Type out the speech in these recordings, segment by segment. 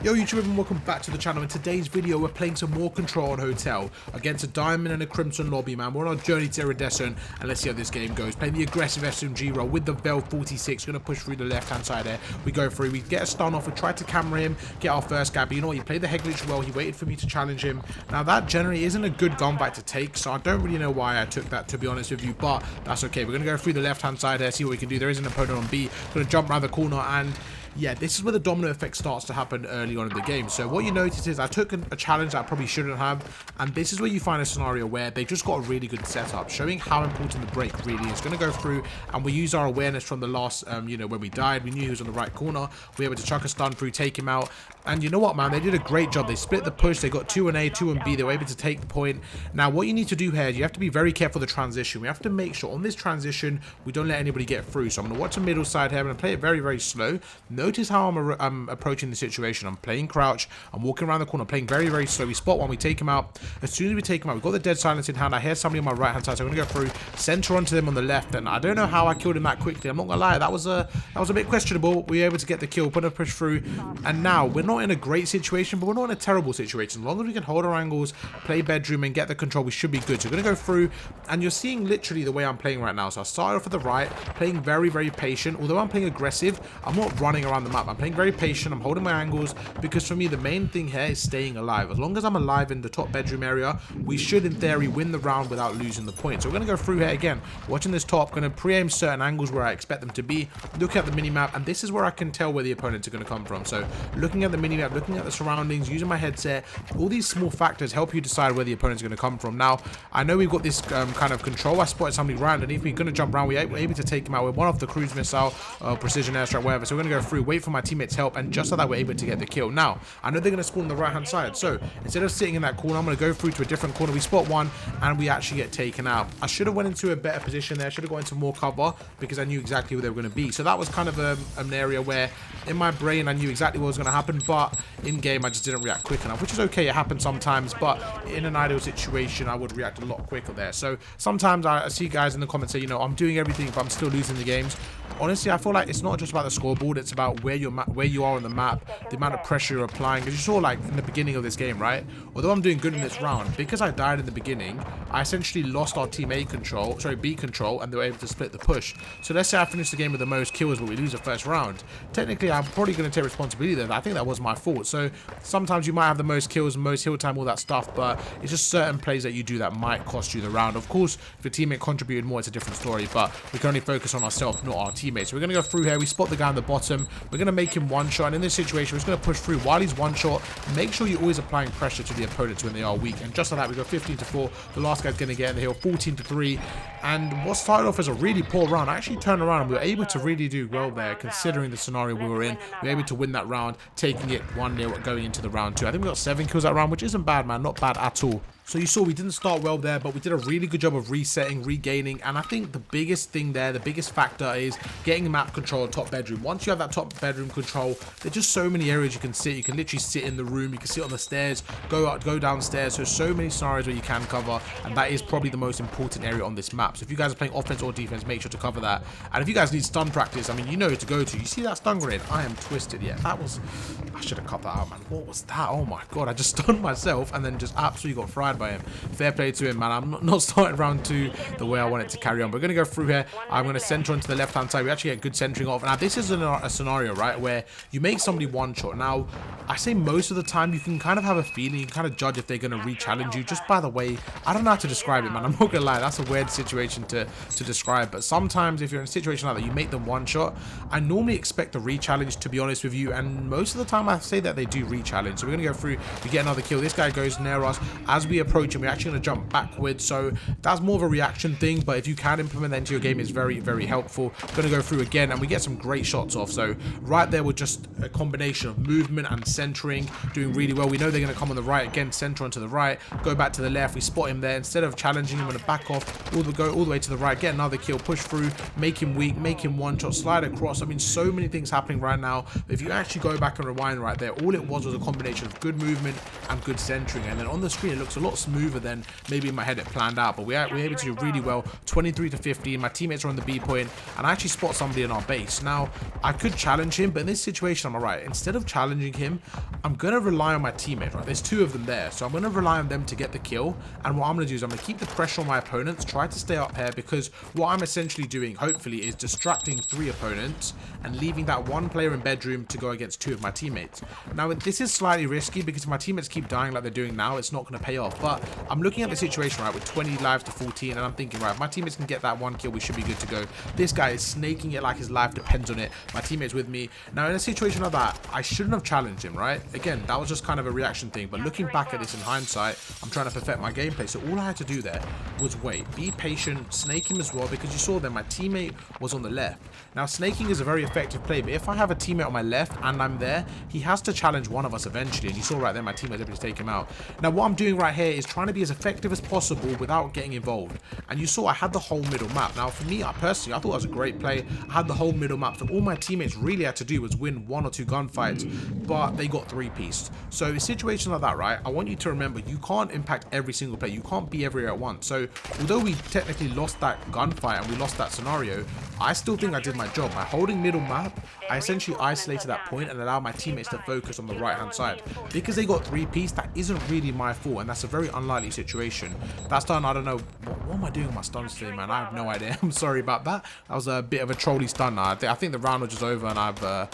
Yo YouTube and welcome back to the channel. In today's video we're playing some more Control on Hotel against a Diamond and a Crimson lobby, man. We're on our journey to Iridescent and let's see how this game goes. Playing the aggressive SMG role with the Vel 46. Gonna push through the left hand side there. We go through, we get a stun off, we try to camera him, get our first guy, but you know what, he played the head glitch well. He waited for me to challenge him. Now that generally isn't a good gun fight to take, so I don't really know why I took that, to be honest with you, but that's okay. We're gonna go through the left hand side here, see what we can do. There is an opponent on B. Gonna jump around the corner, and yeah, this is where the domino effect starts to happen early on in the game. So what you notice is I took a challenge that I probably shouldn't have, and this is where you find a scenario where they just got a really good setup, showing how important the break really is. Going to go through, and we use our awareness from the last, when we died, we knew he was on the right corner. We were able to chuck a stun through, take him out, and you know what, man, they did a great job. They split the push, they got 2 on A, 2 on B, they were able to take the point. Now, what you need to do here is you have to be very careful of the transition. We have to make sure on this transition, we don't let anybody get through. So I'm going to watch the middle side here, I'm going to play it very, very slow. Notice how I'm approaching the situation. I'm playing crouch, I'm walking around the corner, playing very, very slow. We spot one, we take him out. As soon as we take him out, we've got the dead silence in hand. I hear somebody on my right hand side, so I'm going to go through, center onto them on the left, and I don't know how I killed him that quickly. I'm not going to lie, that was a bit questionable. We were able to get the kill, put a push through, and now we're not in a great situation, but we're not in a terrible situation. As long as we can hold our angles, play bedroom, and get the control, we should be good. So we're going to go through, and you're seeing literally the way I'm playing right now. So I started off at the right, playing very, very patient. Although I'm playing aggressive, I'm not running around the map. I'm playing very patient, I'm holding my angles, because for me the main thing here is staying alive. As long as I'm alive in the top bedroom area, we should in theory win the round without losing the point. So we're going to go through here again, watching this top, going to pre-aim certain angles where I expect them to be, look at the mini-map, and this is where I can tell where the opponents are going to come from. So looking at the mini-map, looking at the surroundings, using my headset, all these small factors help you decide where the opponent's going to come from. Now I know we've got this kind of control. I spotted somebody right underneath me, going to jump around. We're able to take him out with one off the cruise missile, precision airstrike, whatever. So we're going to go through, wait for my teammates help, and just so that we're able to get the kill. Now I know they're going to spawn on the right hand side, so instead of sitting in that corner, I'm going to go through to a different corner. We spot one and we actually get taken out. I should have went into a better position there, should have gone into more cover, because I knew exactly where they were going to be. So that was kind of an area where in my brain I knew exactly what was going to happen, but in game I just didn't react quick enough, which is okay. It happens sometimes, but in an ideal situation I would react a lot quicker there. So sometimes I see guys in the comments say, I'm doing everything but I'm still losing the games. Honestly, I feel like it's not just about the scoreboard, it's about where you are on the map, the amount of pressure you're applying. Because you saw, like, in the beginning of this game, right? Although I'm doing good in this round, because I died in the beginning, I essentially lost our team B control, and they were able to split the push. So let's say I finished the game with the most kills, but we lose the first round. Technically, I'm probably going to take responsibility there. I think that was my fault. So sometimes you might have the most kills, most hill time, all that stuff, but it's just certain plays that you do that might cost you the round. Of course, if your teammate contributed more, it's a different story, but we can only focus on ourselves, not our teammates. So we're going to go through here. We spot the guy on the bottom. We're going to make him one shot, and in this situation, we're just going to push through while he's one shot. Make sure you're always applying pressure to the opponents when they are weak, and just like that, we go 15-4. The last guy's going to get in the hill, 14-3, and what started off as a really poor round, I actually turned around and we were able to really do well there, considering the scenario we were in. We were able to win that round, taking it 1-0 going into the round 2. I think we got 7 kills that round, which isn't bad, man, not bad at all. So you saw we didn't start well there, but we did a really good job of resetting, regaining, and I think the biggest thing there, the biggest factor is getting the map control top bedroom. Once you have that top bedroom control, there's just so many areas you can sit. You can literally sit in the room, you can sit on the stairs, go downstairs. So many scenarios where you can cover, and that is probably the most important area on this map. So if you guys are playing offense or defense, make sure to cover that. And if you guys need stun practice, I mean, you know who to go to. You see that stun grenade? I am twisted. Yeah, I should have cut that out, man. What was that? Oh my god, I just stunned myself and then just absolutely got fried by him. Fair play to him, man. I'm not starting round 2 the way I want it to carry on. We're going to go through here. I'm going to center onto the left hand side. We actually get good centering off. Now this is a scenario, right, where you make somebody one shot. Now I say most of the time you can kind of have a feeling, you can kind of judge if they're going to re-challenge you just by the way. I don't know how to describe it, man. I'm not gonna lie, that's a weird situation to describe, but sometimes if you're in a situation like that, you make them one shot. I normally expect a re-challenge, to be honest with you, and most of the time I say that they do re-challenge. So we're gonna go through, we get another kill. This guy goes near us. As we approach him, we're actually gonna jump backwards, so that's more of a reaction thing, but if you can implement that into your game, it's very, very helpful. Gonna go through again, and we get some great shots off. So right there, we're just a combination of movement and centering, doing really well. We know they're gonna come on the right again, center onto the right, go back to the left. We spot him there. Instead of challenging him, I'm gonna back off, go all the way to the right, get another kill, push through, make him weak, make him one shot, slide across. I mean, so many things happening right now. If you actually go back and rewind right there, all it was a combination of good movement and good centering, and then on the screen it looks a lot smoother than maybe in my head it planned out, but we're able to do really well. 23 to 15. My teammates are on the B point, and I actually spot somebody in our base. Now, I could challenge him, but in this situation, I'm alright. Instead of challenging him, I'm going to rely on my teammate, right? There's 2 of them there, so I'm going to rely on them to get the kill, and what I'm going to do is I'm going to keep the pressure on my opponents, try to stay up here, because what I'm essentially doing, hopefully, is distracting 3 opponents and leaving that 1 player in bedroom to go against 2 of my teammates. Now, this is slightly risky, because if my teammates keep dying like they're doing now, it's not going to pay off, but I'm looking at the situation, right, with 20 lives to 14, and I'm thinking, right, if my teammates can get that 1 kill, we should be good to go. This guy is snaking it like his life depends on it. My teammate's with me. Now, in a situation like that, I shouldn't have challenged him, right? Again, that was just kind of a reaction thing, but looking back at this in hindsight, I'm trying to perfect my gameplay, so all I had to do there was wait, be patient, snake him as well, because you saw that my teammate was on the left. Now, snaking is a very effective play, but if I have a teammate on my left and I'm there, he has to challenge one of us eventually, and you saw right there my teammate's able to take him out. Now, what I'm doing right here is trying to be as effective as possible without getting involved, and you saw I had the whole middle map. Now, for me, personally, I thought it was a great play. I had the whole middle map, so all my teammates really had to do was win 1 or 2 gunfights, but they got 3-pieced. So in situations like that, right, I want you to remember you can't impact every single play. You can't be everywhere at once. So although we technically lost that gunfight and we lost that scenario, I still think I did my job. By holding middle map, I essentially isolated that point and allowed my teammates to focus on the right-hand side. Because they got 3-piece, that isn't really my fault, and that's a very unlikely situation. That stun, I don't know, what am I doing with my stuns today, man? I have no idea. I'm sorry about that. That was a bit of a trolly stun. I think the round was just over, and yeah,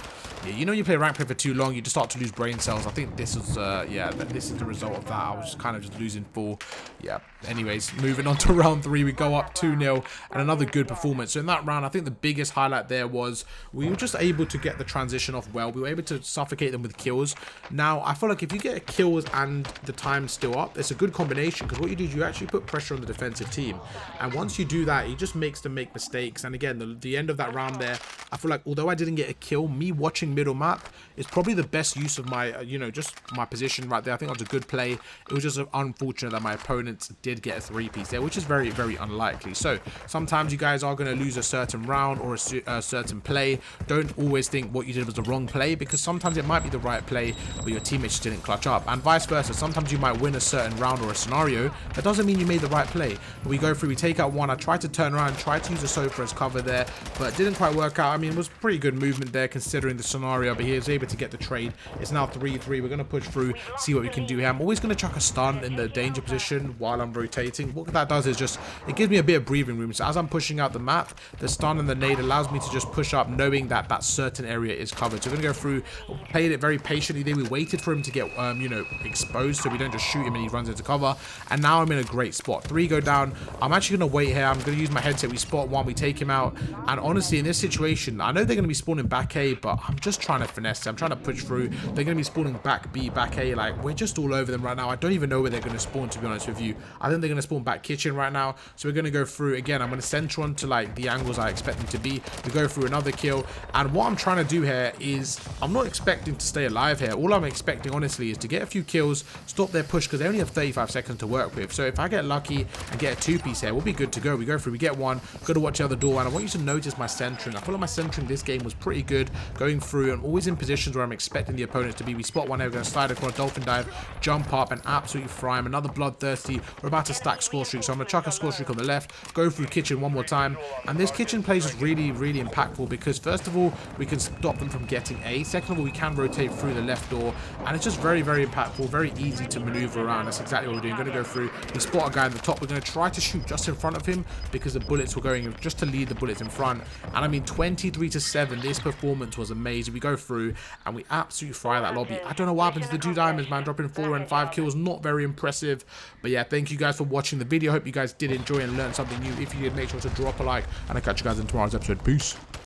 you know, you play rank play for too long, you just start to lose brain cells. I think this is, yeah, this is the result of that. I was kind of just losing full. Yeah. Anyways, moving on to round 3, we go up 2-0, and another good performance. So in that round, I think the biggest highlight there was we were just able to get the transition off well. We were able to suffocate them with kills. Now, I feel like if you get kills and the time's still up, it's a good combination, because what you do is you actually put pressure on the defensive team. And once you do that, it just makes them make mistakes. And again, the end of that round there, I feel like although I didn't get a kill, me watching middle map is probably the best use of my, you know, just my position right there. I think that was a good play. It was just unfortunate that my opponents did get a 3-piece there, which is very, very unlikely. So sometimes you guys are going to lose a certain round or a certain play. Don't always think what you did was the wrong play, because sometimes it might be the right play, but your teammates just didn't clutch up. And vice versa. Sometimes you might win a certain round or a scenario. That doesn't mean you made the right play. But we go through, we take out 1. I tried to turn around, tried to use a sofa as cover there, but it didn't quite work out. I mean, it was pretty good movement there considering the scenario, but he was able to get the trade. It's now 3-3. We're going to push through, see what we can do here. I'm always going to chuck a stun in the danger position while I'm rotating. What that does is just, it gives me a bit of breathing room. So as I'm pushing out the map, the stun and the nade allows me to just push up knowing that that certain area is covered. So we're going to go through, played it very patiently there. We waited for him to get, you know, exposed so we don't just shoot him and he runs into cover. And now I'm in a great spot. 3 go down. I'm actually going to wait here. I'm going to use my headset. We spot 1. We take him out. And honestly, in this situation, I know they're going to be spawning back A, but I'm just trying to finesse it. I'm trying to push through. They're going to be spawning back B, back A. Like, we're just all over them right now. I don't even know where they're going to spawn, to be honest with you. I think they're going to spawn back kitchen right now. So we're going to go through again. I'm going to center onto like the angles I expect them to be. We go through another kill. And what I'm trying to do here is I'm not expecting to stay alive here. All I'm expecting, honestly, is to get a few kills, stop their push, because they only have 35 seconds to work with. So if I get lucky and get a 2-piece here, we'll be good to go. We go through, we get 1, got to watch the other door, and I want you to notice my centering. I feel like my centering this game was pretty good going through. I'm always in positions where I'm expecting the opponents to be. We spot 1 here, we're going to slide across, dolphin dive, jump up, and absolutely fry him. Another bloodthirsty. We're about to stack score streak, so I'm going to chuck a score streak on the left, go through kitchen 1 more time. And this kitchen plays is really, really impactful, because first of all, we can stop them from getting A. Second of all, we can rotate through the left door, and it's just very, very impactful, very easy to maneuver around. That's exactly what we're doing. Going to go through, we spot a guy in the top. We're going to try to shoot just in front of him, because the bullets were going just to lead the bullets in front. And I mean, 23-7, this performance was amazing. We go through and we absolutely fry that lobby. I don't know what happened to the 2 diamonds, man. Dropping 4 and 5 kills, not very impressive. But yeah, thank you guys for watching the video. Hope you guys did enjoy and learn something new. If you did, make sure to drop a like, and I'll catch you guys in tomorrow's episode. Peace.